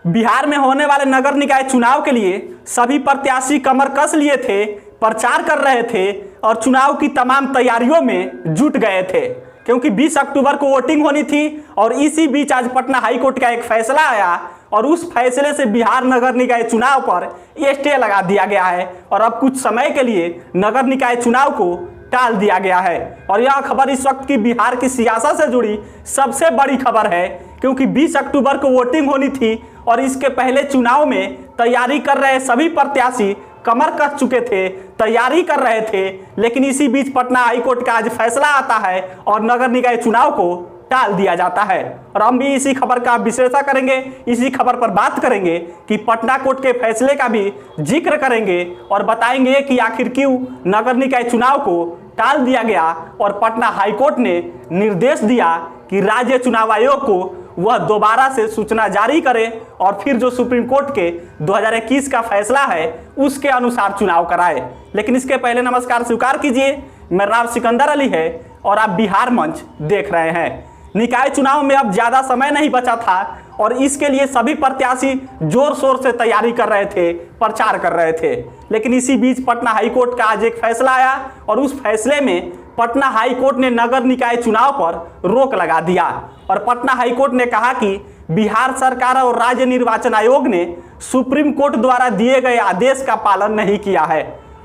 बिहार में होने वाले नगर निकाय चुनाव के लिए सभी प्रत्याशी कमर कस लिए थे, प्रचार कर रहे थे और चुनाव की तमाम तैयारियों में जुट गए थे, क्योंकि 20 अक्टूबर को वोटिंग होनी थी। और इसी बीच आज पटना हाईकोर्ट का एक फैसला आया और उस फैसले से बिहार नगर निकाय चुनाव पर स्टे लगा दिया गया है और अब कुछ समय के लिए नगर निकाय चुनाव को टाल दिया गया है। और यह खबर इस वक्त की बिहार की सियासत से जुड़ी सबसे बड़ी खबर है, क्योंकि 20 अक्टूबर को वोटिंग होनी थी और इसके पहले चुनाव में तैयारी कर रहे सभी प्रत्याशी कमर कस चुके थे, तैयारी कर रहे थे। लेकिन इसी बीच पटना हाईकोर्ट का आज फैसला आता है और नगर निकाय चुनाव को टाल दिया जाता है। और हम भी इसी खबर का विश्लेषण करेंगे, इसी खबर पर बात करेंगे कि पटना कोर्ट के फैसले का भी जिक्र करेंगे और बताएंगे कि आखिर क्यों नगर निकाय चुनाव को टाल दिया गया और पटना हाईकोर्ट ने निर्देश दिया कि राज्य चुनाव आयोग को वह दोबारा से सूचना जारी करे और फिर जो सुप्रीम कोर्ट के 2021 का फैसला है उसके अनुसार चुनाव कराए। लेकिन इसके पहले नमस्कार स्वीकार कीजिए, मेरा नाम सिकंदर अली है और आप बिहार मंच देख रहे हैं। निकाय चुनाव में अब ज़्यादा समय नहीं बचा था और इसके लिए सभी प्रत्याशी जोर शोर से तैयारी कर रहे थे, प्रचार कर रहे थे। लेकिन इसी बीच पटना हाईकोर्ट का आज एक फैसला आया और उस फैसले में पटना हाईकोर्ट ने नगर निकाय चुनाव पर रोक लगा दिया। और पटना हाईकोर्ट ने कहा कि बिहार सरकार और राज्य निर्वाचन आयोग ने सुप्रीम कोर्ट द्वारा दिए गए आदेश का पालन नहीं किया है।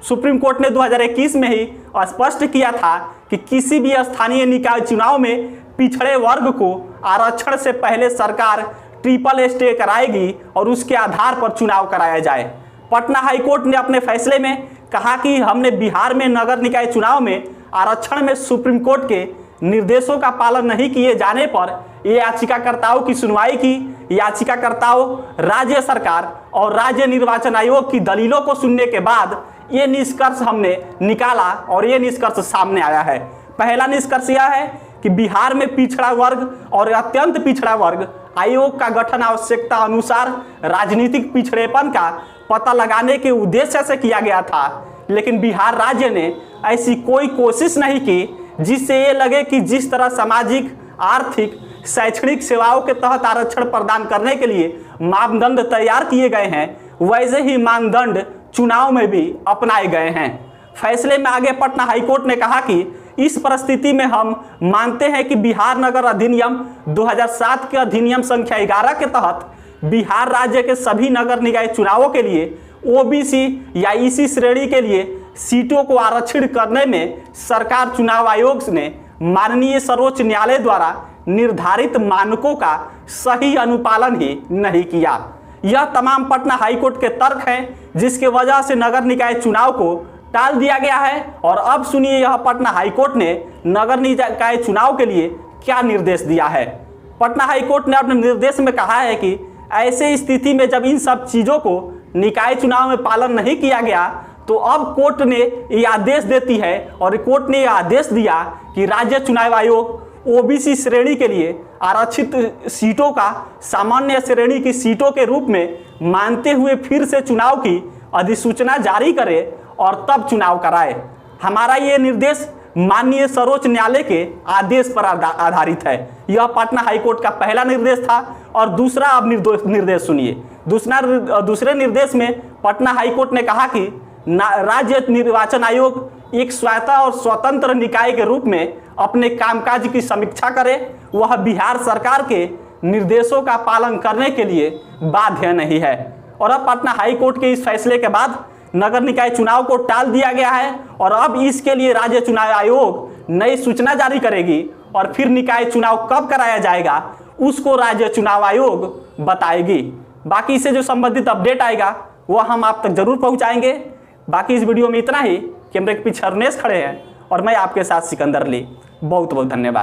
सुप्रीम कोर्ट ने 2021 में ही स्पष्ट किया था कि किसी भी स्थानीय निकाय चुनाव में पिछड़े वर्ग को आरक्षण से पहले सरकार ट्रिपल स्टे कराएगी और उसके आधार पर चुनाव कराया जाए। पटना हाईकोर्ट ने अपने फैसले में कहा कि हमने बिहार में नगर निकाय चुनाव में आरक्षण में सुप्रीम कोर्ट के निर्देशों का पालन नहीं किए जाने पर ये याचिकाकर्ताओं की सुनवाई की। याचिकाकर्ताओं राज्य सरकार और राज्य निर्वाचन आयोग की दलीलों को सुनने के बाद ये निष्कर्ष हमने निकाला और ये निष्कर्ष सामने आया है। पहला निष्कर्ष यह है कि बिहार में पिछड़ा वर्ग और अत्यंत पिछड़ा वर्ग आयोग का गठन आवश्यकता अनुसार राजनीतिक पिछड़ेपन का पता लगाने के उद्देश्य से किया गया था। लेकिन बिहार राज्य ने ऐसी कोई कोशिश नहीं की जिससे ये लगे कि जिस तरह सामाजिक, आर्थिक, शैक्षणिक सेवाओं के तहत आरक्षण प्रदान करने के लिए मापदंड तैयार किए गए हैं, वैसे ही मानदंड चुनाव में भी अपनाए गए हैं। फैसले में आगे पटना हाईकोर्ट ने कहा कि इस परिस्थिति में हम मानते हैं कि बिहार नगर अधिनियम 2007 के अधिनियम संख्या 11 के तहत बिहार राज्य के सभी नगर निकाय चुनावों के लिए ओबीसी या इसी श्रेणी के लिए सीटों को आरक्षित करने में सरकार चुनाव आयोग ने माननीय सर्वोच्च न्यायालय द्वारा निर्धारित मानकों का सही अनुपालन ही नहीं किया। यह तमाम पटना हाईकोर्ट के तर्क हैं, जिसके वजह से नगर निकाय चुनाव को टाल दिया गया है। और अब सुनिए यह पटना हाईकोर्ट ने नगर निकाय चुनाव के लिए क्या निर्देश दिया है। पटना हाईकोर्ट ने अपने निर्देश में कहा है कि ऐसे स्थिति में जब इन सब चीज़ों को निकाय चुनाव में पालन नहीं किया गया तो अब कोर्ट ने ये आदेश देती है और कोर्ट ने यह आदेश दिया कि राज्य चुनाव आयोग ओबीसी श्रेणी के लिए आरक्षित सीटों का सामान्य श्रेणी की सीटों के रूप में मानते हुए फिर से चुनाव की अधिसूचना जारी करे और तब चुनाव कराए। हमारा ये निर्देश माननीय सर्वोच्च न्यायालय के आदेश पर आधारित है। यह पटना हाईकोर्ट का पहला निर्देश था। और दूसरा अब निर्देश सुनिए। दूसरे निर्देश में पटना हाईकोर्ट ने कहा कि राज्य निर्वाचन आयोग एक स्वायत्त और स्वतंत्र निकाय के रूप में अपने कामकाज की समीक्षा करे, वह बिहार सरकार के निर्देशों का पालन करने के लिए बाध्य नहीं है। और अब पटना हाईकोर्ट के इस फैसले के बाद नगर निकाय चुनाव को टाल दिया गया है और अब इसके लिए राज्य चुनाव आयोग नई सूचना जारी करेगी और फिर निकाय चुनाव कब कराया जाएगा उसको राज्य चुनाव आयोग बताएगी। बाकी इससे जो संबंधित अपडेट आएगा वह हम आप तक जरूर पहुंचाएंगे। बाकी इस वीडियो में इतना ही। कैमरे के पीछे अरुणेश खड़े हैं और मैं आपके साथ सिकंदर अली। बहुत बहुत धन्यवाद।